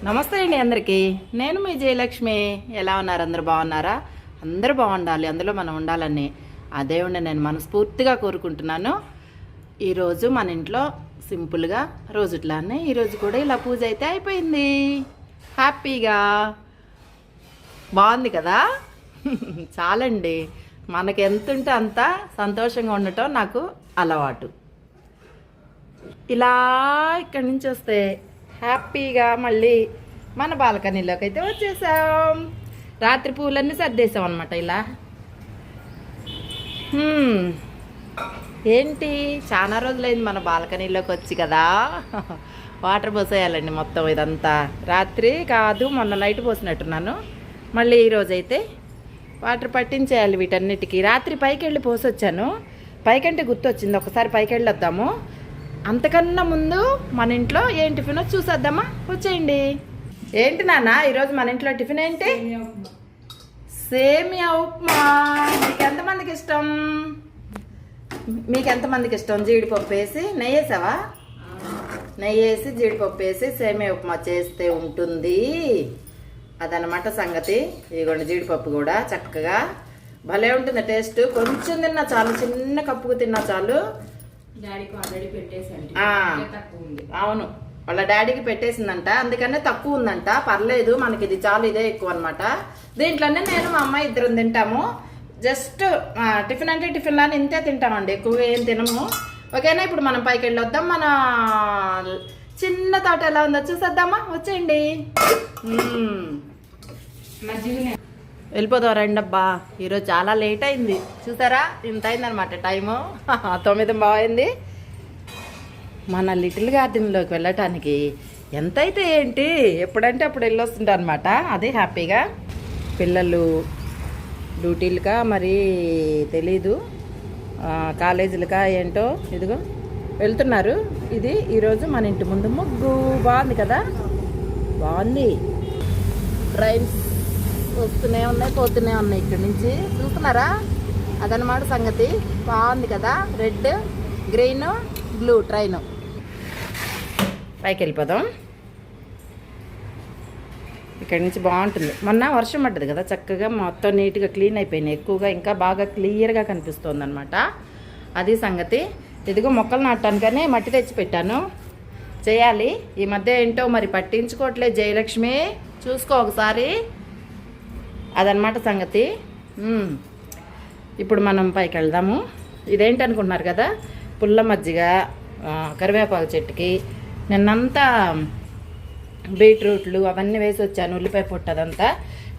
నమస్తే అండి అందరికీ. నేను మీ జయలక్ష్మి. ఎలా ఉన్నారు? అందరూ బాగున్నారా? అందరూ బాగుండాలి, అందులో మనం ఉండాలని ఆ దేవుణ్ణి నేను మనస్ఫూర్తిగా కోరుకుంటున్నాను. ఈరోజు మన ఇంట్లో సింపుల్గా రోజుట్లానే ఈరోజు కూడా ఇలా పూజ అయితే అయిపోయింది. హ్యాపీగా బాగుంది కదా. చాలండి, మనకి ఎంత ఉంటే అంత సంతోషంగా ఉండటం నాకు అలవాటు. ఇలా ఇక్కడి నుంచి వస్తే హ్యాపీగా మళ్ళీ మన బాల్కనీలోకి అయితే వచ్చేసాం. రాత్రి పూలన్నీ సర్దేశాం అనమాట. ఇలా ఏంటి, చాలా రోజులైంది మన బాల్కనీలోకి వచ్చి కదా. వాటర్ పోసేయాలండి మొత్తం ఇదంతా. రాత్రి కాదు, మొన్న నైట్ పోసినట్టున్నాను. మళ్ళీ ఈరోజైతే వాటర్ పట్టించేయాలి వీటన్నిటికీ. రాత్రి పైకి వెళ్ళి పోసొచ్చాను. పైకంటే గుర్తొచ్చింది, ఒకసారి పైకి వెళ్ళి వద్దాము. అంతకన్నా ముందు మన ఇంట్లో ఏం టిఫిన్ చూసేద్దామా? వచ్చేయండి. ఏంటి నాన్న ఈరోజు మన ఇంట్లో టిఫిన్ ఏంటి? సేమియా ఉప్మా. మీకు ఎంతమందికి ఇష్టం? జీడిపప్పు వేసి నెయ్యి వేసావా? నెయ్యి వేసి జీడిపప్పు వేసి సేమియా ఉప్మా చేస్తే ఉంటుంది అదనమాట సంగతి. ఇదిగోండి జీడిపప్పు కూడా చక్కగా భలే ఉంటుంది టేస్ట్. కొంచెం తిన్నా చాలు, చిన్న కప్పుకు తిన్నా చాలు. అవును, వాళ్ళ డాడీకి పెట్టేసిందంట, అందుకనే తక్కువ ఉందంట. పర్లేదు, మనకి ఇది చాలు, ఇదే ఎక్కువ అనమాట. దీంట్లోనే నేను మా అమ్మాయి ఇద్దరం తింటాము. జస్ట్ టిఫిన్ అంటే టిఫిన్ లానే ఇంతే తింటామండి, ఎక్కువగా ఏం తినము. ఓకేనా? ఇప్పుడు మనం పైకి వెళ్ళి వద్దాం. మన చిన్న తోట ఎలా ఉందో చూసేద్దామా? వచ్చేయండి. వెళ్ళిపోదాం రండి. అబ్బా ఈరోజు చాలా లేట్ అయింది, చూసారా? ఇంత అయిందనమాట టైము. 9 బాగుంది. మన లిటిల్ గార్డెన్లోకి వెళ్ళటానికి ఎంత అయితే ఏంటి, ఎప్పుడంటే అప్పుడు వెళ్ళొస్తుంటా అనమాట. అదే హ్యాపీగా. పిల్లలు డ్యూటీలుగా మరి తెలీదు, కాలేజీలుగా ఏంటో ఇదిగో వెళ్తున్నారు. ఇది ఈరోజు మన ఇంటి ముందు ముగ్గు. బాగుంది కదా, బాగుంది. ట్రైన్స్ వస్తూనే ఉన్నాయి, పోతూనే ఉన్నాయి. ఇక్కడి నుంచి చూస్తున్నారా? అదనమాట సంగతి. బాగుంది కదా, రెడ్ గ్రీన్ బ్లూ ట్రైన్. పైకి వెళ్ళిపోదాం. ఇక్కడి నుంచి బాగుంటుంది. మొన్న వర్షం పడ్డది కదా, చక్కగా మొత్తం నీట్గా క్లీన్ అయిపోయినాయి. ఎక్కువగా ఇంకా బాగా క్లియర్గా కనిపిస్తుంది అనమాట. అది సంగతి. ఇదిగో మొక్కలు నాటడానికనే మట్టి తెచ్చి పెట్టాను, చేయాలి. ఈ మధ్య ఏంటో మరి పట్టించుకోవట్లేదు జయలక్ష్మి, చూసుకో ఒకసారి. అదనమాట సంగతి. ఇప్పుడు మనం పైకి వెళ్దాము. ఇదేంటి అనుకుంటున్నారు కదా, పుల్ల మజ్జిగ కరివేపాకు చెట్టుకి నిన్నంతా బీట్రూట్లు అవన్నీ వేసి వచ్చాను, ఉల్లిపాయ పొట్టు అదంతా.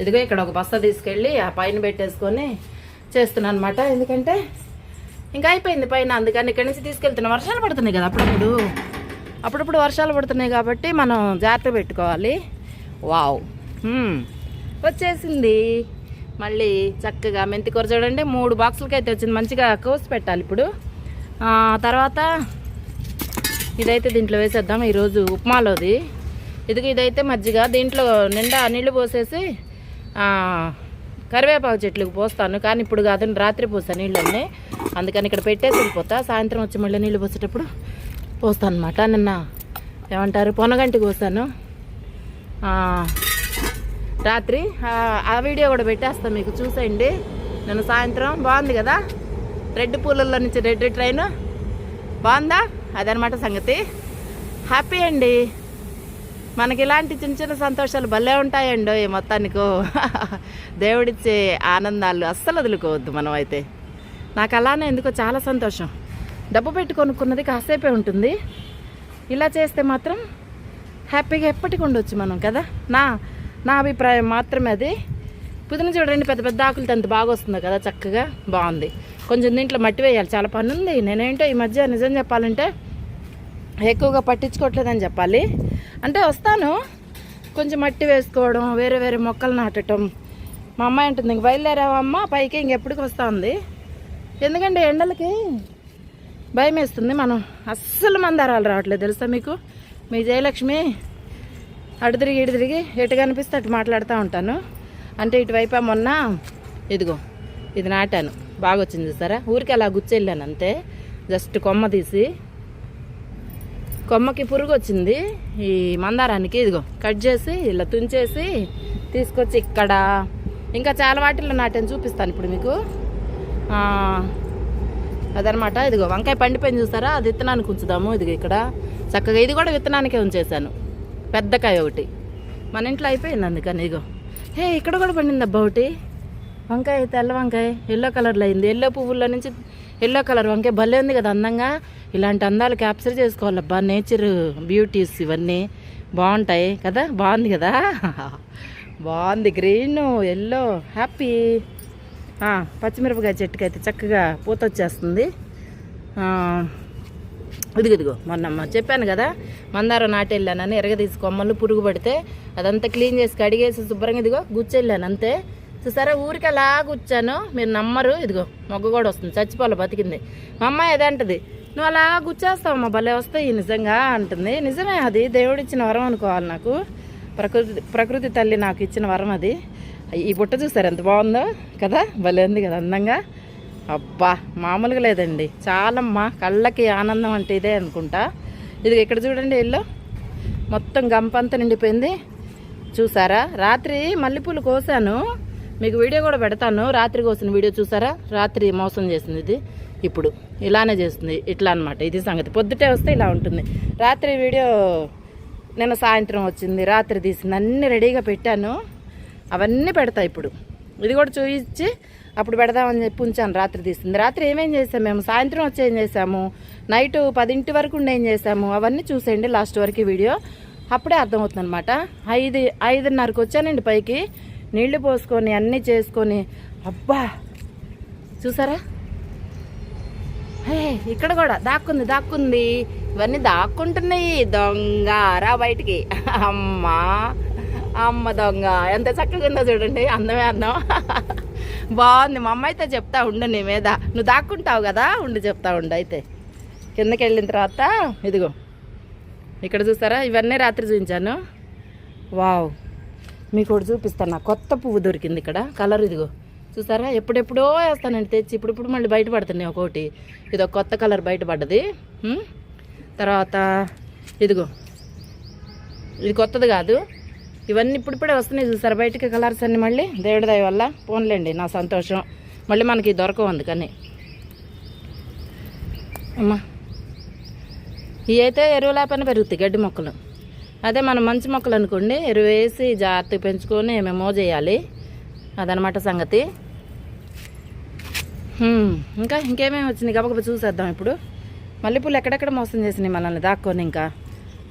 ఇదిగో ఇక్కడ ఒక బస్తా తీసుకెళ్ళి ఆ పైన పెట్టేసుకొని చేస్తున్నాను అనమాట. ఎందుకంటే ఇంకా అయిపోయింది పైన, అందుకని ఇక్కడి నుంచి తీసుకెళ్తున్నా. వర్షాలు పడుతున్నాయి కదా అప్పుడప్పుడు వర్షాలు పడుతున్నాయి కాబట్టి మనం జాగ్రత్త పెట్టుకోవాలి. వావ్, వచ్చేసింది. మళ్ళీ చక్కగా మెంతి కూర చూడండి, 3 బాక్సులకి అయితే వచ్చింది. మంచిగా కోసి పెట్టాలి ఇప్పుడు. తర్వాత ఇదైతే దీంట్లో వేసేద్దాం ఈరోజు ఉప్మాలోది. ఇదైతే మజ్జిగ, దీంట్లో నిండా నీళ్లు పోసేసి కరివేపాకు చెట్లకు పోస్తాను. కానీ ఇప్పుడు కాదని రాత్రి పోస్తాను నీళ్ళన్నీ, అందుకని ఇక్కడ పెట్టేసి వెళ్ళిపోతా. సాయంత్రం వచ్చి మళ్ళీ నీళ్ళు పోసేటప్పుడు పోస్తాను అనమాట. నిన్న ఏమంటారు పొనగంటికి పోస్తాను రాత్రి. ఆ వీడియో కూడా పెట్టేస్తాను మీకు, చూసేయండి. నేను సాయంత్రం. బాగుంది కదా, రెడ్ పూలల్లో నుంచి రెడ్ ట్రైన్. బాగుందా? అదనమాట సంగతి. హ్యాపీ అండి. మనకి ఇలాంటి చిన్న చిన్న సంతోషాలు భలే ఉంటాయండి మొత్తానికి. దేవుడిచ్చే ఆనందాలు అస్సలు వదులుకోవద్దు మనం అయితే. నాకు అలానే ఎందుకో చాలా సంతోషం. డబ్బు పెట్టి కొనుక్కున్నది కాసేపే ఉంటుంది, ఇలా చేస్తే మాత్రం హ్యాపీగా ఎప్పటికి ఉండొచ్చు మనం కదా. నా అభిప్రాయం మాత్రమే అది. పుదీన చూడండి, పెద్ద పెద్ద ఆకులతో ఎంత బాగా వస్తుందో కదా, చక్కగా బాగుంది. కొంచెం దీంట్లో మట్టి వేయాలి, చాలా పని ఉంది. నేనేంటో ఈ మధ్య నిజం చెప్పాలంటే ఎక్కువగా పట్టించుకోవట్లేదని చెప్పాలి. అంటే వస్తాను, కొంచెం మట్టి వేసుకోవడం, వేరే వేరే మొక్కలు నాటడం. మా అమ్మాయి అంటుంది, ఇంక బయలుదేరావమ్మా పైకి, ఇంకెప్పటికి వస్తూ ఉంది. ఎందుకంటే ఎండలకి భయం వేస్తుంది. మనం అస్సలు మందారాలు రావట్లేదు తెలుసా మీకు. మీ జయలక్ష్మి అటు తిరిగి ఎటు కనిపిస్తే అటు మాట్లాడుతూ ఉంటాను. అంటే ఇటువైపు మొన్న ఇదిగో ఇది నాటాను, బాగా వచ్చింది చూసారా. ఊరికి అలా గుచ్చెళ్ళాను అంతే, జస్ట్ కొమ్మ తీసి కొమ్మకి పురుగు వచ్చింది ఈ మందారానికి. ఇదిగో కట్ చేసి ఇలా తుంచేసి తీసుకొచ్చి ఇక్కడ ఇంకా చాలా వాటిల్లో నాటాను, చూపిస్తాను ఇప్పుడు మీకు. అదనమాట. ఇదిగో వంకాయ పండిపోయింది చూస్తారా, అది విత్తనానికి ఉంచుదాము. ఇదిగో ఇక్కడ చక్కగా ఇది కూడా విత్తనానికే ఉంచేసాను. పెద్దకాయ ఒకటి మన ఇంట్లో అయిపోయింది, అందుకని ఇదిగో. ఇక్కడ కూడా పండింది అబ్బా ఒకటి వంకాయ, తెల్ల వంకాయ ఎల్లో కలర్లో అయింది. ఎల్లో పువ్వుల్లో నుంచి ఎల్లో కలర్ వంకాయ భలే ఉంది కదా అందంగా. ఇలాంటి అందాలు క్యాప్చర్ చేసుకోవాలబ్బా, నేచర్ బ్యూటీస్ ఇవన్నీ బాగుంటాయి కదా. బాగుంది కదా, బాగుంది. Green yellow happy. పచ్చిమిరపకాయ చెట్టుకి అయితే చక్కగా పూత వచ్చేస్తుంది. ఇదిగో మొన్న చెప్పాను కదా మందారం నాటెళ్ళానని, ఎరగదీసి కొమ్మలు పురుగు పడితే అదంతా క్లీన్ చేసి కడిగేసి శుభ్రంగా ఇదిగో గుచ్చెళ్ళాను అంతే. చూసారా, ఊరికి అలా గుచ్చాను, మీరు నమ్మరు. ఇదిగో మొగ్గ కూడా వస్తుంది, చచ్చిపోలే బతికింది. మా అమ్మాయి అదంటది, నువ్వు అలా గుచ్చేస్తావమ్మా భలే వస్తాయి నిజంగా అంటుంది. నిజమే, అది దేవుడిచ్చిన వరం అనుకోవాలి నాకు. ప్రకృతి తల్లి నాకు ఇచ్చిన వరం అది. ఈ బుట్ట చూసారు ఎంత బాగుందో కదా, భలే ఉంది కదా అందంగా. అబ్బా మామూలుగా లేదండి, చాలమ్మా. కళ్ళకి ఆనందం అంటే ఇదే అనుకుంటా. ఇది ఇక్కడ చూడండి, ఎల్లో మొత్తం గంపంతా నిండిపోయింది చూసారా. రాత్రి మల్లెపూలు కోసాను, మీకు వీడియో కూడా పెడతాను. రాత్రి కోసిన వీడియో చూసారా, రాత్రి మోసం చేసింది ఇది. ఇప్పుడు ఇలానే చేస్తుంది, ఇట్లా అనమాట. ఇది సంగతి. పొద్దుటే వస్తే ఇలా ఉంటుంది. రాత్రి వీడియో నిన్న సాయంత్రం వచ్చింది, రాత్రి తీసింది. అన్నీ రెడీగా పెట్టాను, అవన్నీ పెడతా ఇప్పుడు. ఇది కూడా చూపించి అప్పుడు పెడదామని చెప్పి ఉంచాను. రాత్రి తీసింది. రాత్రి ఏమేం చేసాము మేము, సాయంత్రం వచ్చి ఏం చేసాము, నైట్ 10 వరకు ఉండి ఏం చేసాము, అవన్నీ చూసేయండి లాస్ట్ వరకు వీడియో. అప్పుడే అర్థమవుతుంది అనమాట. 5:30కి వచ్చానండి పైకి, నీళ్లు పోసుకొని అన్నీ చేసుకొని. అబ్బా చూసారా, ఇక్కడ కూడా దాక్కుంది. ఇవన్నీ దాక్కుంటున్నాయి. దొంగ రా బయటికి. అమ్మ దొంగ ఎంత చక్కగా ఉందో చూడండి, అందమే అందం. బాగుంది. మా అమ్మ అయితే చెప్తా ఉండు నీ మీద, నువ్వు దాక్కుంటావు కదా, ఉండి చెప్తా ఉండు. అయితే కిందకి వెళ్ళిన తర్వాత ఇదిగో ఇక్కడ చూసారా, ఇవన్నీ రాత్రి చూపించాను. వావ్, మీకు ఒకటి చూపిస్తాను. నాకు కొత్త పువ్వు దొరికింది ఇక్కడ, కలర్ ఇదిగో చూసారా. ఎప్పుడెప్పుడో వేస్తానండి తెచ్చి, ఇప్పుడు మళ్ళీ బయటపడుతున్నాయి ఒకటి. ఇది ఒక కొత్త కలర్ బయటపడ్డది. తర్వాత ఇదిగో ఇది కొత్తది కాదు, ఇవన్నీ ఇప్పుడిప్పుడే వస్తున్నాయి చూసారా బయటికి కలర్స్ అన్నీ. మళ్ళీ దేవుడి దయ వల్ల పోన్లేండి, నా సంతోషం. మళ్ళీ మనకి దొరకవు అందుకని. అమ్మా ఇవి అయితే ఎరువు లేకపోయినా పెరుగుతాయి, గడ్డి మొక్కలు. అదే మనం మంచి మొక్కలు అనుకోండి, ఎరువు వేసి జాగ్రత్తగా పెంచుకొని ఏమేమో చేయాలి. అదనమాట సంగతి. ఇంకేమేమి వచ్చినాయి గబగబా చూసేద్దాం ఇప్పుడు. మల్లెపూలు ఎక్కడెక్కడ మోసం చేసినాయి మనల్ని దాక్కొని. ఇంకా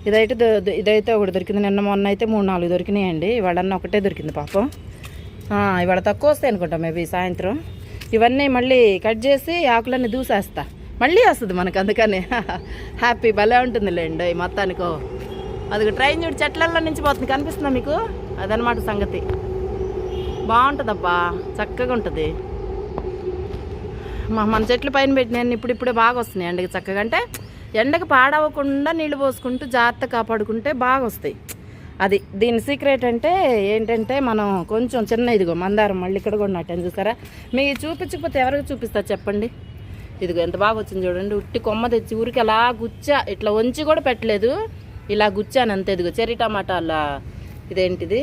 ఇదైతే ఒకటి దొరికింది. నిన్న మొన్న అయితే 3-4 దొరికినాయండి. ఇవాళన్నా ఒకటే దొరికింది పాపం. ఇవాళ తక్కువ వస్తాయి అనుకుంటా మేబీ సాయంత్రం. ఇవన్నీ మళ్ళీ కట్ చేసి ఆకులన్నీ దూసేస్తా, మళ్ళీ వస్తుంది మనకు. అందుకని హ్యాపీ భలే ఉంటుంది లేండి మొత్తానికో. అది ట్రైన్ చూడు చెట్లల్లో నుంచి పోతుంది, కనిపిస్తుందా మీకు? అదనమాట సంగతి. బాగుంటుందబ్బా, చక్కగా ఉంటుంది. మన చెట్లు పైన పెట్టిన ఇప్పుడిప్పుడే బాగా వస్తున్నాయి ఎండకి చక్కగా. అంటే ఎండకి పాడవకుండా నీళ్ళు పోసుకుంటూ జాగ్రత్త కాపాడుకుంటే బాగా వస్తాయి. అది దీని సీక్రెట్. అంటే ఏంటంటే మనం కొంచెం చిన్న ఇదిగో మందారం మళ్ళీ ఇక్కడ కూడా నాటాను చూసారా. మీకు చూపించకపోతే ఎవరికి చూపిస్తా చెప్పండి. ఇదిగో ఎంత బాగా వచ్చింది చూడండి. ఉట్టి కొమ్మ తెచ్చి ఊరికి అలా గుచ్చా, ఇట్లా వంచి కూడా పెట్టలేదు, ఇలా గుచ్చాను అంతే. ఇదిగో చెర్రీ టమాటాల ఇదేంటిది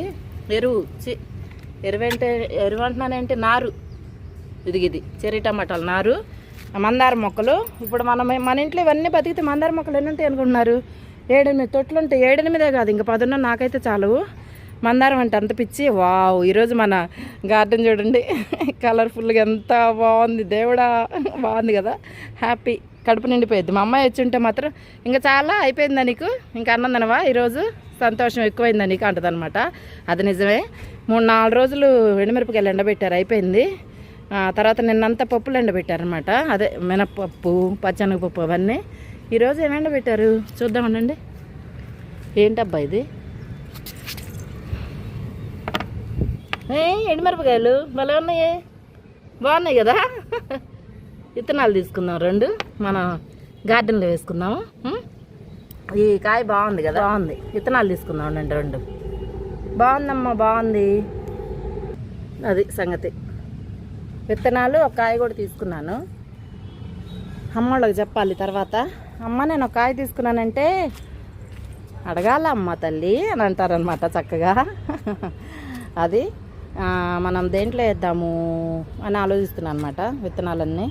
ఎరువు అంటున్నానేంటి, నారు. ఇది చెర్రీ టమాటాల నారు, మందార మొక్కలు. ఇప్పుడు మన ఇంట్లో ఇవన్నీ బతికితే మందార మొక్కలు ఎన్ని ఉంటాయి అనుకుంటున్నారు? 7-8 తొట్లు ఉంటాయి. 7-8 కాదు, ఇంకా 10 ఉన్నా నాకైతే చాలు. మందారం అంటే అంత పిచ్చి. వావ్, ఈరోజు మన గార్డెన్ చూడండి కలర్ఫుల్గా ఎంత బాగుంది. దేవుడా బాగుంది కదా, హ్యాపీ. కడుపు నిండిపోయింది. మా అమ్మాయి వచ్చి ఉంటే మాత్రం ఇంకా చాలా అయిపోయిందా నీకు, ఇంకా అన్నందనవా ఈరోజు, సంతోషం ఎక్కువైందా నీకు అంటది అనమాట. అది నిజమే. 3-4 రోజులు ఎండుమిరపకాయలు ఎండబెట్టారు, అయిపోయింది. తర్వాత నిన్నంతా పప్పులు ఎండబెట్టారనమాట. అదే మినప్పప్పు, పచ్చనగపప్పు అవన్నీ. ఈరోజు ఏమి ఎండబెట్టారు చూద్దామండి. ఏంటబ్బా ఇది? ఎండుమిరపకాయలు భలే ఉన్నాయి, బాగున్నాయి కదా. విత్తనాలు తీసుకుందాం 2, మన గార్డెన్లో వేసుకుందాము. ఈ కాయ బాగుంది కదా, బాగుంది. విత్తనాలు తీసుకుందాం 2. బాగుందమ్మా, బాగుంది. అది సంగతి. విత్తనాలు ఒక కాయ కూడా తీసుకున్నాను. అమ్మోళ్ళకి చెప్పాలి తర్వాత. అమ్మ నేను ఒక కాయ తీసుకున్నానంటే అడగాల అమ్మ తల్లి అని అంటారనమాట చక్కగా. అది మనం దేంట్లో వేద్దాము అని ఆలోచిస్తున్నాను అనమాట. విత్తనాలన్నీ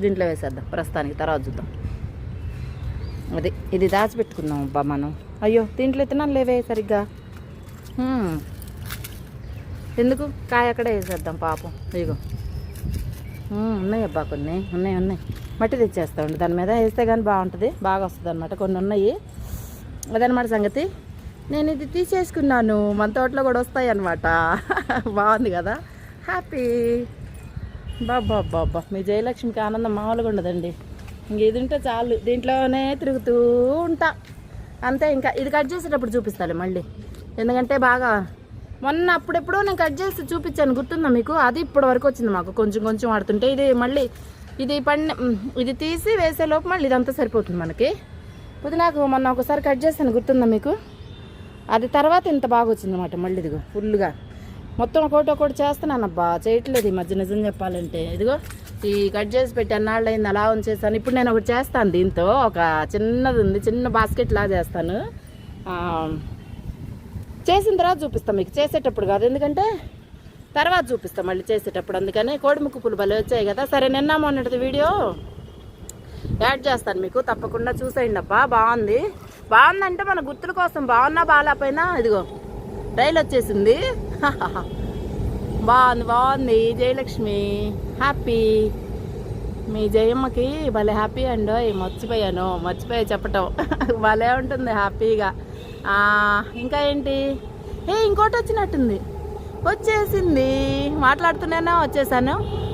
దీంట్లో వేసేద్దాం ప్రస్తుతానికి, తర్వాత చూద్దాం. అది ఇది దాచిపెట్టుకుందాం అబ్బా మనం. అయ్యో దీంట్లో విత్తనాలు లేవే సరిగ్గా. ఎందుకు కాయ అక్కడే వేసేద్దాం పాపం. ఇగో ఉన్నాయి అబ్బా, కొన్ని ఉన్నాయి. మట్టి తెచ్చేస్తా ఉండి దాని మీద వేస్తే కానీ బాగుంటుంది, బాగా వస్తుంది అనమాట. కొన్ని ఉన్నాయి, అదనమాట సంగతి. నేను ఇది తీసేసుకున్నాను, మన తోటలో కూడా వస్తాయి అనమాట. బాగుంది కదా, హ్యాపీ. బాబా మీ జయలక్ష్మికి ఆనందం మామూలుగా ఉండదండి. ఇంక ఇది ఉంటే చాలు, దీంట్లోనే తిరుగుతూ ఉంటా అంతే. ఇంకా ఇది కట్ చేసేటప్పుడు చూపిస్తాను మళ్ళీ, ఎందుకంటే బాగా మొన్న అప్పుడెప్పుడో నేను కట్ చేసి చూపించాను, గుర్తుందా మీకు? అది ఇప్పటి వరకు వచ్చింది మాకు, కొంచెం ఆడుతుంటే. ఇది మళ్ళీ ఇది తీసి వేసే లోపు మళ్ళీ ఇదంతా సరిపోతుంది మనకి. పుదీనాకు మొన్న ఒకసారి కట్ చేస్తాను, గుర్తుందా మీకు? అది తర్వాత ఇంత బాగా వచ్చింది అనమాట. మళ్ళీ ఇదిగో ఫుల్గా మొత్తం ఒకటి చేస్తున్నాను అబ్బా, చేయట్లేదు ఈ మధ్య నిజం చెప్పాలంటే. ఇదిగో ఈ కట్ చేసి పెట్టి అన్నాళ్ళు అయింది, అలా ఉంచేస్తాను. ఇప్పుడు నేను ఒకటి చేస్తాను, దీంతో ఒక చిన్నది ఉంది, చిన్న బాస్కెట్ లాగా చేస్తాను. చేసిన తర్వాత చూపిస్తాం మీకు, చేసేటప్పుడు కాదు, ఎందుకంటే తర్వాత చూపిస్తాం మళ్ళీ చేసేటప్పుడు. అందుకని కోడిముక్కు పులు భలే వచ్చాయి కదా. సరే నిన్న మొన్నటి వీడియో యాడ్ చేస్తాను మీకు, తప్పకుండా చూసేయండి అబ్బా. బాగుందంటే మన గుర్తుల కోసం, బాగున్నా బాగాలేకపోయినా ఇదిగో రైలు వచ్చేసింది. బాగుంది జయలక్ష్మి, హ్యాపీ. మీ జయమ్మకి భలే హ్యాపీ అండి. మర్చిపోయా చెప్పటం. భలే ఉంటుంది హ్యాపీగా. ఇంకా ఏంటి, ఇంకోటి వచ్చినట్టుంది, వచ్చేసింది. మాట్లాడుతూనే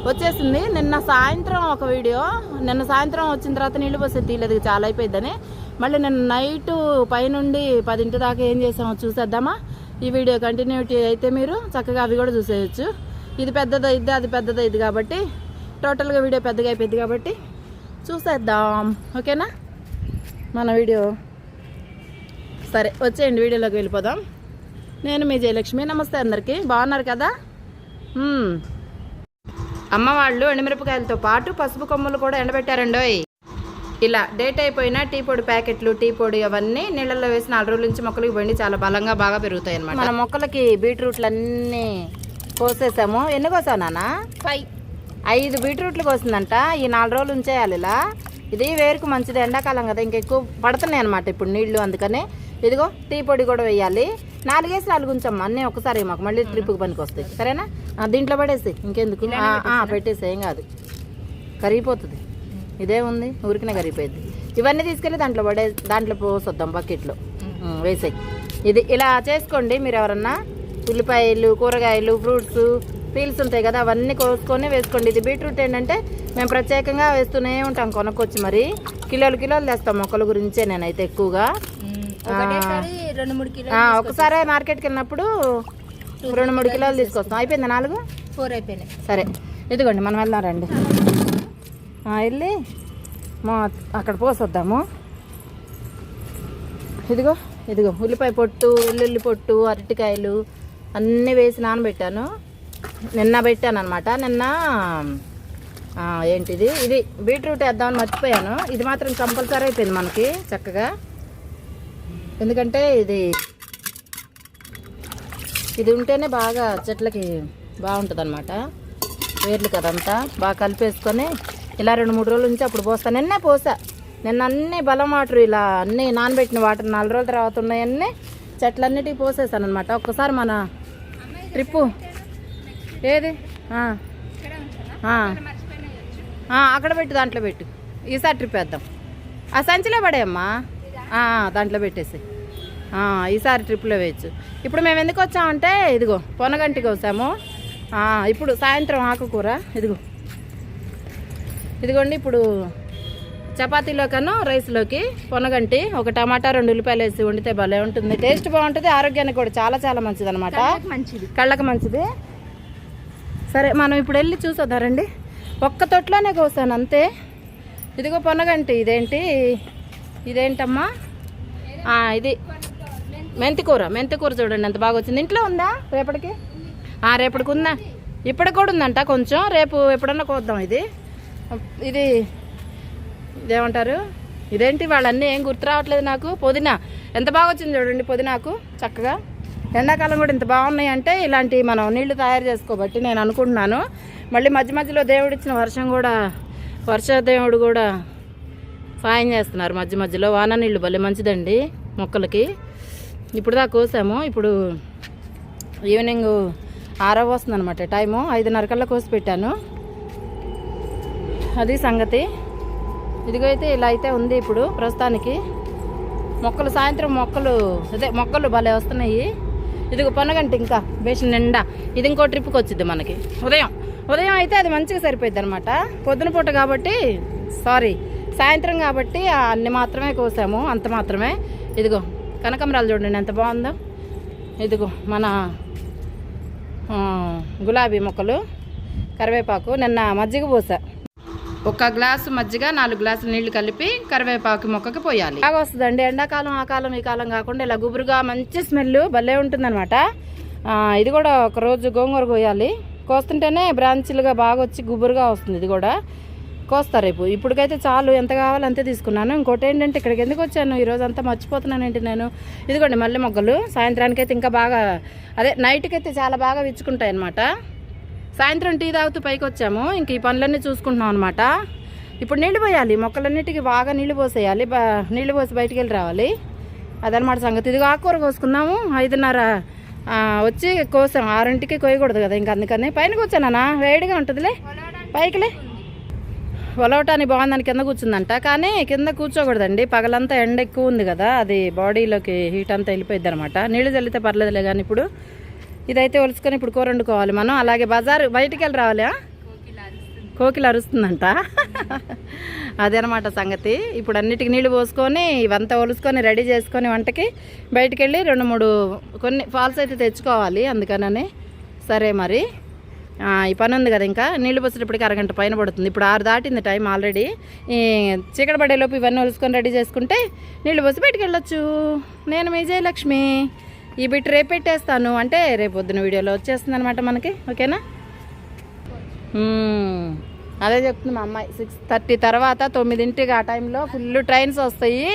వచ్చేసింది. నిన్న సాయంత్రం ఒక వీడియో, నిన్న సాయంత్రం వచ్చిన తర్వాత నీళ్ళు పోసే తీయలేదు, చాలా అయిపోయిందని. మళ్ళీ నిన్న నైటు పైనుండి 10 దాకా ఏం చేసామో చూసేద్దామా? ఈ వీడియో కంటిన్యూటీ అయితే మీరు చక్కగా అవి కూడా చూసేయచ్చు. ఇది పెద్దదైద్ది, అది పెద్దదైద్ది కాబట్టి టోటల్గా వీడియో పెద్దగా అయిపోయింది కాబట్టి చూసేద్దాం. ఓకేనా మన వీడియో? సరే వచ్చేయండి, వీడియోలోకి వెళ్ళిపోదాం. నేను మీ జయలక్ష్మి. నమస్తే అందరికీ, బాగున్నారు కదా? అమ్మ వాళ్ళు ఎండుమిరపకాయలతో పాటు పసుపు కొమ్ములు కూడా ఎండబెట్టారండోయ్. ఇలా డేట్ అయిపోయిన టీ పొడి ప్యాకెట్లు, టీ పొడి అవన్నీ నీళ్ళల్లో వేసి 4 రోజుల నుంచి మొక్కలకి పండి చాలా బలంగా బాగా పెరుగుతాయి అన్నమాట. మన మొక్కలకి బీట్రూట్లు అన్నీ కోసేసాము. ఎన్ని కోసావు నాన్న? 5 బీట్రూట్లు కోసిందంట. ఈ 4 రోజులు ఉంచేయాలి ఇలా. ఇది వేరుకు మంచిది, ఎండాకాలం కదా, ఇంకెక్కువ పడుతున్నాయి అనమాట ఇప్పుడు నీళ్లు. అందుకనే ఇదిగో టీ పొడి కూడా వేయాలి. 4 ఉంచమ్మా, అన్నీ ఒకసారి మాకు మళ్ళీ ట్రిప్కి పనికి వస్తాయి. సరేనా? దీంట్లో పడేసి ఇంకెందుకు, పెట్టేసి ఏం కాదు, కరిగిపోతుంది. ఇదే ఉంది, ఊరికినే కరిగిపోయింది. ఇవన్నీ తీసుకెళ్ళి దాంట్లో పోసొద్దాం, బకెట్లో వేసాయి. ఇది ఇలా చేసుకోండి మీరు ఎవరన్నా. ఉల్లిపాయలు, కూరగాయలు, ఫ్రూట్స్, పీల్స్ ఉంటాయి కదా, అవన్నీ కోసుకొని వేసుకోండి. ఇది బీట్రూట్ ఏంటంటే మేము ప్రత్యేకంగా వేస్తూనే ఉంటాం, కొనుక్కొచ్చి మరి కిలోలు తెస్తాం మొక్కల గురించే. నేనైతే ఎక్కువగా ఒకసారి మార్కెట్కి వెళ్ళినప్పుడు 2-3 కిలోలు తీసుకొస్తాం. అయిపోయింది 4 అయిపోయినాయి. సరే ఇదిగోండి మనం వెళ్దాం రండి. వెళ్ళి అక్కడ పోసొద్దాము. ఇదిగో ఉల్లిపాయ పొట్టు, వెల్లుల్లి పొట్టు, అరటికాయలు అన్నీ వేసి నానబెట్టాను. నిన్న పెట్టాను అనమాట. నిన్న ఏంటిది, ఇది బీట్రూట్ వేద్దామని మర్చిపోయాను. ఇది మాత్రం కంపల్సరీ అయిపోయింది మనకి చక్కగా, ఎందుకంటే ఇది ఉంటేనే బాగా చెట్లకి బాగుంటుంది అనమాట. వేర్లు కదంతా బాగా కలిపేసుకొని ఇలా 2-3 రోజుల నుంచి అప్పుడు పోస్తాను. నిన్న అన్నీ బలం వాటర్, ఇలా అన్నీ నానబెట్టిన వాటర్ 4 రోజుల తర్వాత ఉన్నాయన్నీ చెట్లన్నిటికీ పోసేసాను అనమాట. ఒక్కసారి మన ట్రిప్పు ఏది అక్కడ పెట్టు, దాంట్లో పెట్టు. ఈసారి ట్రిప్ వేద్దాం. ఆ సంచిలో పడేయమ్మా, దాంట్లో పెట్టేసి ఈసారి ట్రిప్లో వేయచ్చు. ఇప్పుడు మేము ఎందుకు వచ్చామంటే ఇదిగో పొనగంటికి వచ్చాము. ఇప్పుడు సాయంత్రం ఆకుకూర ఇదిగోండి. ఇప్పుడు చపాతీలోకను రైస్లోకి పొనగంటి, ఒక టమాటా, 2 ఉల్లిపాయలు వేసి వండితే భలే ఉంటుంది. టేస్ట్ బాగుంటుంది, ఆరోగ్యానికి కూడా చాలా మంచిది అనమాట, కళ్ళకి మంచిది. సరే మనం ఇప్పుడు వెళ్ళి చూసొద్దారండి. ఒక్క తొట్లోనే కోసాను అంతే. ఇదిగో పొనగంటి. ఇదేంటమ్మా? ఇది మెంతికూర చూడండి ఎంత బాగా వచ్చింది. ఇంట్లో ఉందా రేపటికి? రేపటికి ఉందా? ఇప్పటికి కూడా ఉందంట కొంచెం. రేపు ఎప్పుడన్నా కోద్దాం. ఇది ఇదేమంటారు, ఇదేంటి వాళ్ళన్నీ ఏం గుర్తు రావట్లేదు నాకు. పుదీనా ఎంత బాగా వచ్చింది చూడండి, పుదీనాకు చక్కగా. ఎండాకాలం కూడా ఇంత బాగున్నాయి అంటే ఇలాంటి మనం నీళ్లు తయారు చేసుకోబట్టి నేను అనుకుంటున్నాను. మళ్ళీ మధ్య మధ్యలో దేవుడిచ్చిన వర్షదేవుడు కూడా సాయం చేస్తున్నారు మధ్య మధ్యలో. వాన నీళ్ళు భలే మంచిదండి మొక్కలకి. ఇప్పుడు దాకా కోసాము, ఇప్పుడు ఈవినింగ్ 6 వస్తుంది అనమాట టైము. 5:30 కల్లా కోసి పెట్టాను. అది సంగతి. ఇదిగో అయితే ఇలా అయితే ఉంది ఇప్పుడు ప్రస్తుతానికి. మొక్కలు సాయంత్రం మొక్కలు భలే వస్తున్నాయి. ఇదిగో పనగంట ఇంకా బేషన్ నిండా. ఇది ఇంకో ట్రిప్కి వచ్చింది మనకి. ఉదయం అయితే అది మంచిగా సరిపోద్ది అనమాట. పొద్దున పూట కాబట్టి సాయంత్రం కాబట్టి అన్ని మాత్రమే కోసాము, అంత మాత్రమే. ఇదిగో కనకాంబరాలు చూడండి ఎంత బాగుందో. ఇదిగో మన గులాబీ మొక్కలు, కరివేపాకు. నిన్న మజ్జిగ పోసా, 1 గ్లాసు మజ్జిగ 4 గ్లాసులు నీళ్లు కలిపి కరివేపాకు మొక్కకి పోయాలి. బాగా వస్తుందండి. ఎండాకాలం ఆ కాలం ఈ కాలం కాకుండా ఇలా గుబురుగా మంచి స్మెల్ భలే ఉంటుందన్నమాట. ఇది కూడా ఒకరోజు గోంగూర కోయాలి. కోస్తుంటేనే బ్రాంచ్లుగా బాగా వచ్చి గుబురుగా వస్తుంది. ఇది కూడా కోస్తా రేపు. ఇప్పటికైతే చాలు, ఎంత కావాలో అంతే తీసుకున్నాను. ఇంకోటి ఏంటంటే ఇక్కడికి ఎందుకు వచ్చాను ఈరోజు అంతా మర్చిపోతున్నానంటే నేను. ఇదిగోండి మల్లె మొగ్గలు. సాయంత్రానికి అయితే ఇంకా బాగా, నైట్కి అయితే చాలా బాగా విచ్చుకుంటాయి అనమాట. సాయంత్రం టీ తాగుతూ పైకి వచ్చాము. ఇంక ఈ పనులన్నీ చూసుకుంటున్నాం అనమాట. ఇప్పుడు నీళ్లు పోయాలి, మొక్కలన్నిటికీ బాగా నీళ్లు పోసేయాలి. నీళ్లు పోసి బయటికి వెళ్ళి రావాలి. అదనమాట సంగతి. ఇదిగో ఆకుకూర కోసుకున్నాము. 5:30 వచ్చి కోసాం. 6ంటికి కోయకూడదు కదా, ఇంక అందుకని పైన కూర్చోనా, వేడిగా ఉంటుందిలే. పైకిలే ఒలవటానికి బాగుందని కింద కూర్చుందంట. కానీ కింద కూర్చోకూడదండి, పగలంతా ఎండ ఎక్కువ ఉంది కదా, అది బాడీలోకి హీట్ అంతా వెళ్ళిపోయింది అనమాట. నీళ్లు చల్లితే పర్లేదులే. కానీ ఇప్పుడు ఇదైతే ఒలుచుకొని ఇప్పుడు కూర వండుకోవాలి మనం. అలాగే బయటికి వెళ్ళి రావాలి. కోకిల అరుస్తుందంట. అదనమాట సంగతి. ఇప్పుడు అన్నిటికి నీళ్లు పోసుకొని ఇవంతా ఒలుసుకొని రెడీ చేసుకొని వంటకి బయటికి వెళ్ళి 2-3 కొన్ని ఫాల్స్ అయితే తెచ్చుకోవాలి. అందుకనని సరే మరి ఈ పని ఉంది కదా. ఇంకా నీళ్లు పోసేటప్పటికి 1 గంట పైన పడుతుంది. ఇప్పుడు 6 దాటింది టైం ఆల్రెడీ. ఈ చీకటి పడేలోపు ఇవన్నీ ఒలుసుకొని రెడీ చేసుకుంటే నీళ్లు పోసి బయటికి వెళ్ళొచ్చు. నేను మీ జయలక్ష్మి. ఈ బిట్ రేపు పెట్టేస్తాను, అంటే రేపు పొద్దున వీడియోలో వచ్చేస్తుంది అనమాట మనకి. ఓకేనా? అదే చెప్తుంది మా అమ్మాయి. 6:30 తర్వాత 9ంటికి ఆ టైంలో ఫుల్ ట్రైన్స్ వస్తాయి.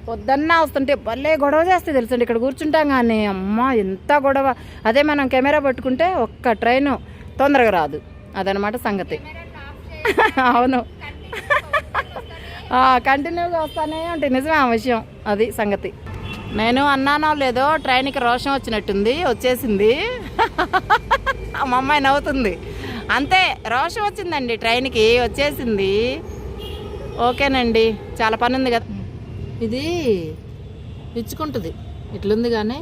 పొద్దున్న వస్తుంటే భలే గొడవ చేస్తే తెలుసండి. ఇక్కడ కూర్చుంటాం కానీ అమ్మ ఎంత గొడవ. అదే మనం కెమెరా పట్టుకుంటే ఒక్క ట్రైను తొందరగా రాదు. అదనమాట సంగతి. అవును, కంటిన్యూగా వస్తానే ఉంటాయి. నిజమే ఆ విషయం. అది సంగతి. నేను అన్నానో లేదో ట్రైన్కి రోషం వచ్చినట్టుంది, వచ్చేసింది. మా అమ్మాయి నవ్వుతుంది. అంతే, రోషం వచ్చిందండి, ట్రైన్కి వచ్చేసింది. ఓకేనండి, చాలా పని ఉంది కదా. ఇది ఇచ్చుకుంటుంది ఇట్లుంది. కానీ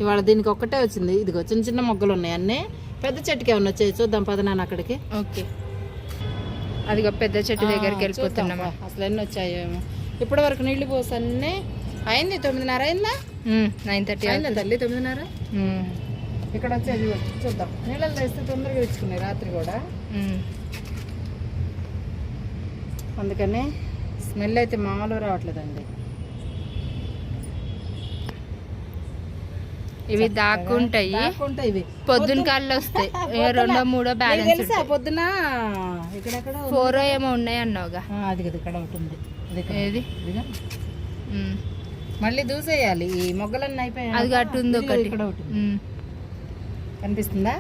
ఇవాళ దీనికి ఒక్కటే వచ్చింది. ఇదిగో చిన్న చిన్న మొగ్గలు ఉన్నాయి అన్నీ. పెద్ద చెట్టుకి ఏమన్నా వచ్చాయి చూద్దాం పద నాన్న అక్కడికి. ఓకే, అదిగో పెద్ద చెట్టు దగ్గరికి వెళ్ళిపోతున్నామా. అసలు ఎన్ని వచ్చాయేమో. ఇప్పటి వరకు నీళ్లు పోసి అన్నీ అయింది. 9:30 అయిందా? 9:30 అయిందా తల్లి? 9:30. ఇక్కడ వచ్చేది చూద్దాం. నీళ్ళల్లో వేస్తే తొందరగా తెచ్చుకున్నాయి రాత్రి కూడా. అందుకని స్మెల్ అయితే మామూలు రావట్లేదండి. ఇవి దాక్కుంటాయి. ఇవి పొద్దున కాళ్ళు వస్తాయి. 2-3 బ్యాలెన్స్ తెలుసా? పొద్దున ఇక్కడెక్కడ 4 ఏమో ఉన్నాయి అన్నావుగా. అది కదా ఇక్కడ ఒకటి ఉంది. ఏది? మళ్ళీ దూసేయాలి. ఈ మొగ్గలన్నీ అయిపోయాయి. అది అటు ఉంది ఒకటి. ఇక్కడ ఒకటి కనిపిస్తుందా?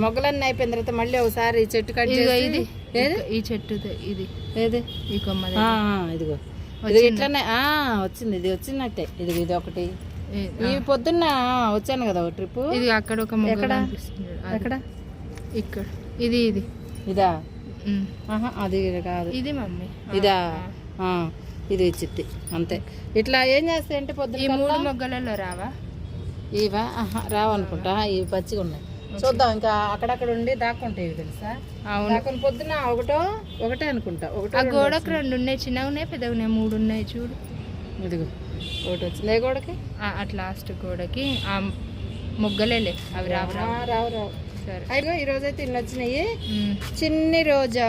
మొగ్గలన్నీ అయిపోయిన తర్వాత మళ్ళీ ఒకసారి చెట్టు కట్ చేసి ఇది ఈ చెట్టు ఇది ఏది ఈ కొమ్మ ఇదిగో ఇట్లనే వచ్చింది. ఇది వచ్చినట్టే. ఇది ఒకటి. ఈ పొద్దున్న వచ్చాను కదా ఒక ట్రిప్. ఇది అక్కడ ఒక మొగ్గ ఎక్కడ? ఇక్కడ. ఇది ఇదా? అది కాదు. ఇది మమ్మీ. ఇదా? ఇది చిత్తి అంతే. ఇట్లా ఏం చేస్తాయి అంటే పొద్దున్న 3 మొగ్గలలో రావా? ఇవా? రావనుకుంటా. ఇవి పచ్చిగా ఉన్నాయి. చూద్దాం. ఇంకా అక్కడక్కడ ఉండి దాక్కుంటాయి తెలుసా? దాక్కుని పొద్దున ఒకటే అనుకుంటా. గోడకు 2 ఉన్నాయి, చిన్నగా ఉన్నాయి, పెద్దగా ఉన్నాయి, 3 ఉన్నాయి చూడు. ఇదిగో ఒకటి వచ్చింది. ఏ గోడకి? అట్ లాస్ట్ గోడకి ఆ మొగ్గలేలే అవి రావు. సరే, అయ్యో ఈ రోజైతే ఇన్ని వచ్చినాయి. చిన్ని రోజా,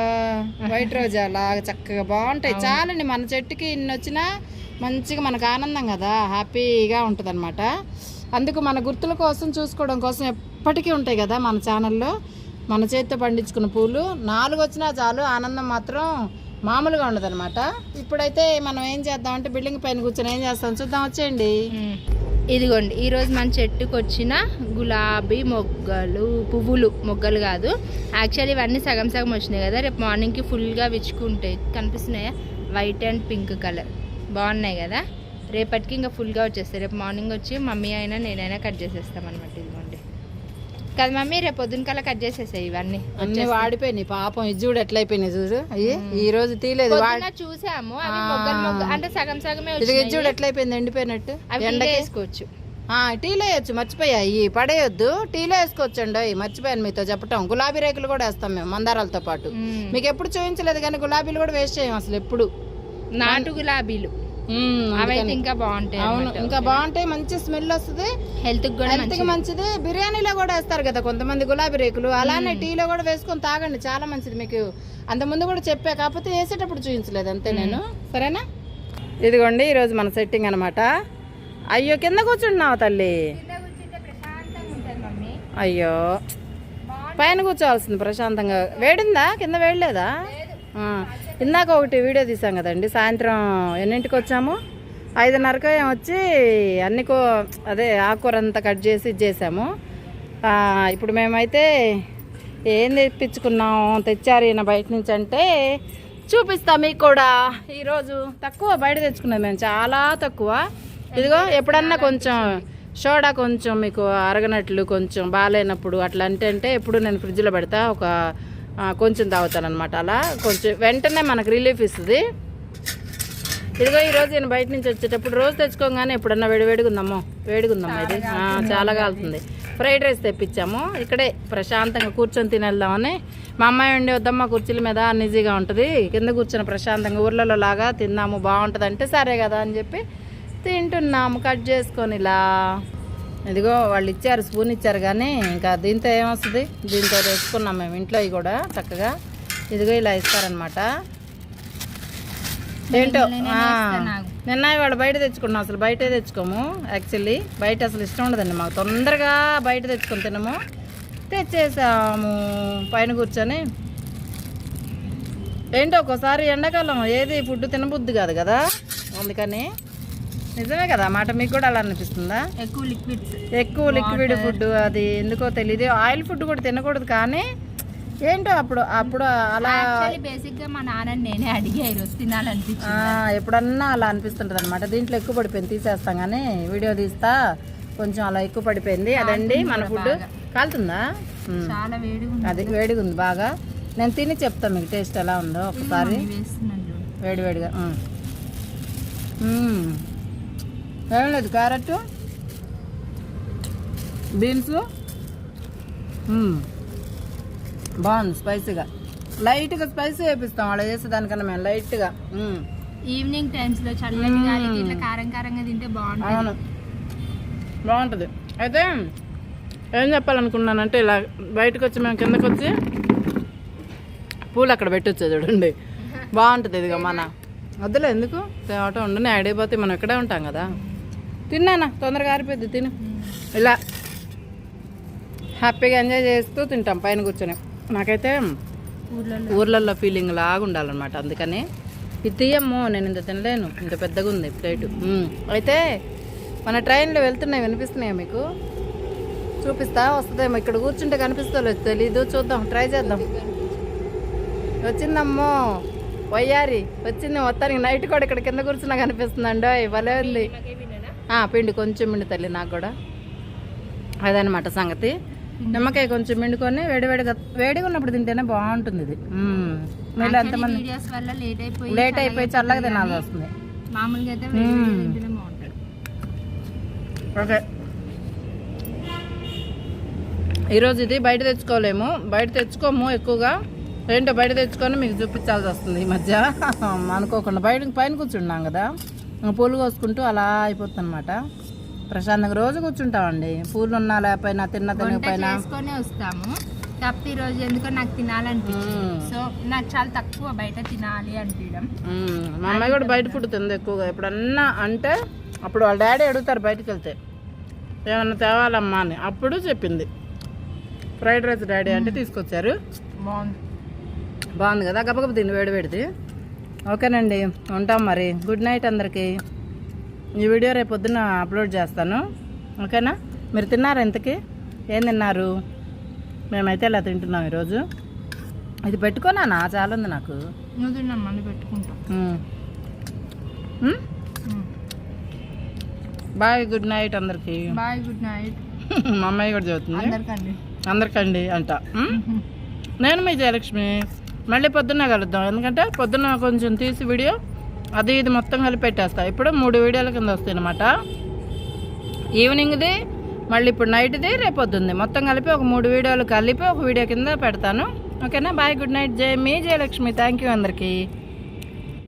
వైట్ రోజా లాగా చక్కగా బాగుంటాయి. చాలండి, మన చెట్టుకి ఇన్ని వచ్చినా మంచిగా మనకు ఆనందం కదా, హ్యాపీగా ఉంటుంది అనమాట. అందుకు మన గుర్తుల కోసం చూసుకోవడం కోసం ఎప్పటికీ ఉంటాయి కదా మన ఛానల్లో. మన చేతితో పండించుకున్న పూలు 4 వచ్చినా చాలు, ఆనందం మాత్రం మామూలుగా ఉండదు అనమాట. ఇప్పుడైతే మనం ఏం చేద్దాం అంటే బిల్డింగ్ పైన కూర్చొని ఏం చేస్తాం చూద్దాం, వచ్చేయండి. ఇదిగోండి ఈరోజు మన చెట్టుకు వచ్చిన గులాబీ మొగ్గలు, పువ్వులు, మొగ్గలు కాదు యాక్చువల్లీ ఇవన్నీ సగం సగం వచ్చినాయి కదా. రేపు మార్నింగ్కి ఫుల్గా విచ్చుకుంటాయి, కనిపిస్తున్నాయా? వైట్ అండ్ పింక్ కలర్ బాగున్నాయి కదా. రేపటికి ఇంకా ఫుల్గా వచ్చేస్తాయి. రేపు మార్నింగ్ వచ్చి మమ్మీ అయినా నేనైనా కట్ చేసేస్తాం అనమాట. ఇదిగోండి కదా మమ్మీ, రేపు పొద్దున కల్లా కట్ చేసేసాయి. ఇవన్నీ అన్ని వాడిపోయినాయి పాపం. ఇది చూడు ఎట్లా అయిపోయినాయి చూడు. అయ్యి ఈ రోజు తీలేదు, చూసాము అవి మొగ్గలు అంటే సగం సగమే. ఇది చూడు ఎట్లా అయిపోయింది, ఎండిపోయినట్టు. ఎండకి వేసుకోవచ్చు, టీలో వేయచ్చు, మర్చిపోయాయి పడేయొద్దు, టీలో వేసుకోవచ్చు అండి. మర్చిపోయాను మీతో చెప్పటం. గులాబీ రేకులు కూడా వేస్తాం మేము మందారాలతో పాటు. మీకు ఎప్పుడు చూపించలేదు కానీ గులాబీలు కూడా వేస్ట్ చేయం అసలు ఎప్పుడు. నాటు గులాబీలు అవైతే ఇంకా బాగుంటాయి. అవును, ఇంకా బాగుంటాయి, మంచి స్మెల్ వస్తుంది, హెల్త్ కి మంచిది. బిర్యానీలో కూడా వేస్తారు కదా కొంతమంది గులాబీ రేకులు, అలానే టీలో కూడా వేసుకొని తాగండి, చాలా మంచిది. మీకు అంత ముందు కూడా చెప్పా, కాకపోతే వేసేటప్పుడు చూపించలేదు అంతే నేను. సరేనా? ఇదిగోండి ఈరోజు మన సెట్టింగ్ అనమాట. అయ్యో కింద కూర్చుంటున్నావు తల్లి. అయ్యో పైన కూర్చోవాల్సింది ప్రశాంతంగా. వేడిందా? కింద వేయలేదా? ఇందాక ఒకటి వీడియో తీసాం కదండి, సాయంత్రం ఎన్నింటికి వచ్చాము, 5:30 వచ్చి అన్ని అదే ఆకుకూర అంతా కట్ చేసి ఇచ్చేసాము. ఇప్పుడు మేమైతే ఏం తెప్పించుకున్నాం, తెచ్చారు ఈయన బయట నుంచి అంటే చూపిస్తా మీకు కూడా. ఈరోజు తక్కువ బయట తెచ్చుకున్నాం మేము, చాలా తక్కువ. ఇదిగో ఎప్పుడన్నా కొంచెం సోడా కొంచెం మీకు అరగనట్లు కొంచెం బాగాలేనప్పుడు అట్లా అంటే ఎప్పుడు నేను ఫ్రిడ్జ్లో పెడతా, ఒక కొంచెం తాగుతాను అనమాట. అలా కొంచెం వెంటనే మనకు రిలీఫ్ ఇస్తుంది. ఇదిగో ఈరోజు నేను బయట నుంచి వచ్చేటప్పుడు రోజు తెచ్చుకోగానే ఎప్పుడన్నా వేడిగుందమ్మో, వేడిగుందమ్మా ఇది చాలా కాలుతుంది. ఫ్రైడ్ రైస్ తెప్పించాము, ఇక్కడే ప్రశాంతంగా కూర్చొని తినేద్దామని. మా అమ్మాయి ఉండి వద్దమ్మా కుర్చీల మీద ఈజీగా ఉంటుంది, కింద కూర్చొని ప్రశాంతంగా ఊర్లలో లాగా తిందాము బాగుంటుంది అంటే సరే కదా అని చెప్పి తింటున్నాము కట్ చేసుకొని ఇలా. ఇదిగో వాళ్ళు ఇచ్చారు, స్పూన్ ఇచ్చారు, కానీ ఇంకా దీంతో ఏమొస్తుంది, దీంతో తెచ్చుకున్నాం మేము ఇంట్లో. ఇవి కూడా చక్కగా ఇదిగో ఇలా ఇస్తారనమాట. ఏంటో నిన్న వాళ్ళు బయట తెచ్చుకున్నాం, అసలు బయటే తెచ్చుకోము యాక్చువల్లీ. బయట అసలు ఇష్టం ఉండదండి మాకు, తొందరగా బయట తెచ్చుకొని తినము. తెచ్చేసాము పైన కూర్చొని. ఏంటో ఒక్కోసారి ఎండాకాలం ఏది ఫుడ్ తినబుద్ధి కాదు కదా, అందుకని. నిజమే కదా మాట, మీకు కూడా అలా అనిపిస్తుందా? ఎక్కువ లిక్విడ్ ఫుడ్ అది ఎందుకో తెలియదు. ఆయిల్ ఫుడ్ కూడా తినకూడదు, కానీ ఏంటో అప్పుడు అలా బేసిక్గా మా నాన్న నేనే అడిగా ఈరోజు తినాలనిపించింది. ఎప్పుడన్నా అలా అనిపిస్తుంటుంది అనమాట. దీంట్లో ఎక్కువ పడిపోయింది, తీసేస్తాం కానీ వీడియో తీస్తా కొంచెం అలా ఎక్కువ పడిపోయింది. అదండి మన ఫుడ్. కాలుతుందా? చాలా వేడిగా ఉంది, అది వేడిగా ఉంది బాగా. నేను తిని చెప్తాను మీకు టేస్ట్ ఎలా ఉందో ఒకసారి. వేడివేడిగా ఏం లేదు, క్యారెట్, బీన్స్ బాగుంది, స్పైసీగా. లైట్గా స్పైసీ వేపిస్తాం వాళ్ళు చేసేదానికన్నా మేము లైట్గా. ఈవినింగ్ టైమ్స్లో చల్లగా ఇట్లా కారం కారంగా తింటే బాగుంటుంది. అవును బాగుంటుంది. అయితే ఏం చెప్పాలనుకున్నానంటే ఇలా బయటకు వచ్చి మేము కిందకు వచ్చి పూలు అక్కడ పెట్టొచ్చు చూడండి, బాగుంటుంది. ఇదిగో మన వద్దులే ఎందుకు తేవటం ఉండు, నేను అడిగిపోతే మనం ఇక్కడే ఉంటాం కదా. తిన్నానా, తొందరగా ఆరిపోద్ది, తిను. ఇలా హ్యాపీగా ఎంజాయ్ చేస్తూ తింటాం పైన కూర్చొని. నాకైతే ఊర్లలో ఫీలింగ్ లాగా ఉండాలన్నమాట, అందుకని ఇది తీయమ్మో, నేను ఇంత తినలేను, ఇంత పెద్దగా ఉంది ప్లేటు. అయితే మన ట్రైన్లో వెళ్తున్నాయి, వినిపిస్తున్నాయా మీకు? చూపిస్తా, వస్తుందేమో. ఇక్కడ కూర్చుంటే కనిపిస్తలేదు, తెలీదు, చూద్దాం, ట్రై చేద్దాం. వచ్చిందమ్మో వయ్యారి వచ్చింది మొత్తానికి. నైట్ కూడా ఇక్కడ కింద కూర్చున్నా కనిపిస్తుందండి, భలే ఉంది. పిండి కొంచెం పిండి తల్లి నాకు కూడా, అదనమాట సంగతి. నిమ్మకాయ కొంచెం పిండుకొని వేడిగా ఉన్నప్పుడు తింటేనే బాగుంటుంది ఇది. మళ్ళీ ఎంతమంది లేట్ అయిపోయి చల్లగా తినాల్సి వస్తుంది. ఓకే, ఈరోజు ఇది బయట తెచ్చుకోలేము, బయట తెచ్చుకోము ఎక్కువగా. ఏంటో బయట తెచ్చుకొని మీకు చూపించాల్సి వస్తుంది ఈ మధ్య అనుకోకుండా. పైన కూర్చున్నాం కదా, పూలు కోసుకుంటూ అలా అయిపోతుంది అనమాట. ప్రశాంతంగా రోజు కూర్చుంటామండి, పూలు ఉన్నా లేకపోయినా, తినకపోయినా వస్తాము. కాకపోతే ఈరోజు ఎందుకో నాకు తినాలనిపించింది, సో నాకు చాలా తక్కువ బయట తినాలి అనిపించడం. మా అమ్మాయి కూడా బయట ఫుడ్ తింది ఎక్కువగా. ఎప్పుడన్నా అంటే అప్పుడు వాళ్ళ డాడీ అడుగుతారు బయటకు వెళ్తే ఏమన్నా తేవాలమ్మా అని, అప్పుడు చెప్పింది ఫ్రైడ్ రైస్ డాడీ అంటే తీసుకొచ్చారు. బాగుంది కదా, గబగబ తిండి వేడిది. ఓకేనండి, ఉంటాం మరి. గుడ్ నైట్ అందరికీ. ఈ వీడియో రేపు పొద్దున్న అప్లోడ్ చేస్తాను. ఓకేనా? మీరు తిన్నారా? ఇంతకీ ఏం తిన్నారు? మేమైతే ఇలా తింటున్నాం ఈరోజు. ఇది పెట్టుకోనా? చాలా ఉంది నాకు. నువ్వు తిన్నాను, మళ్ళీ పెట్టుకుంటా. బాయ్, గుడ్ నైట్ అందరికి. Bye, good night. మా అమ్మాయి కూడా చదువుతుంది. అందరికండి అంట. నేను మీ జయలక్ష్మి. మళ్ళీ పొద్దున్న కలుద్దాం, ఎందుకంటే పొద్దున్న కొంచెం తీసి వీడియో అది ఇది మొత్తం కలిపి పెట్టేస్తా. ఇప్పుడు 3 వీడియోల కింద వస్తాయి అనమాట. ఈవినింగ్ది, మళ్ళీ ఇప్పుడు నైట్ది, రేపు పొద్దుంది మొత్తం కలిపి ఒక 3 వీడియోలు కలిపి ఒక వీడియో కింద పెడతాను. ఓకేనా? Bye, good night. మీ జయలక్ష్మి. థ్యాంక్ యూ అందరికీ.